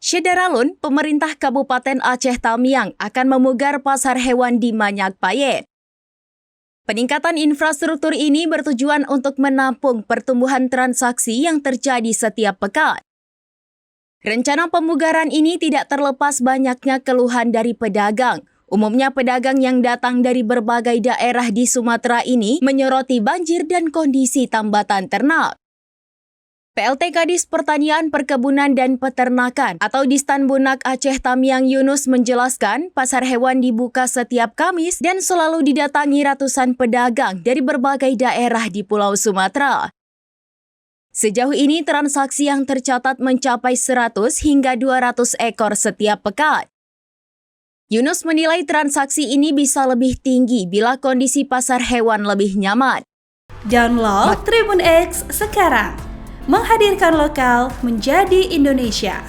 Syederalun, pemerintah Kabupaten Aceh Tamiang akan memugar pasar hewan di Manyak Payet. Peningkatan infrastruktur ini bertujuan untuk menampung pertumbuhan transaksi yang terjadi setiap pekan. Rencana pemugaran ini tidak terlepas banyaknya keluhan dari pedagang. Umumnya pedagang yang datang dari berbagai daerah di Sumatera ini menyoroti banjir dan kondisi tambatan ternak. PLT Kadis Pertanian, Perkebunan dan Peternakan atau Distan Bunak Aceh Tamiang Yunus menjelaskan pasar hewan dibuka setiap Kamis dan selalu didatangi ratusan pedagang dari berbagai daerah di Pulau Sumatera. Sejauh ini transaksi yang tercatat mencapai 100 hingga 200 ekor setiap pekan. Yunus menilai transaksi ini bisa lebih tinggi bila kondisi pasar hewan lebih nyaman. Download Tribun X sekarang. Menghadirkan lokal menjadi Indonesia.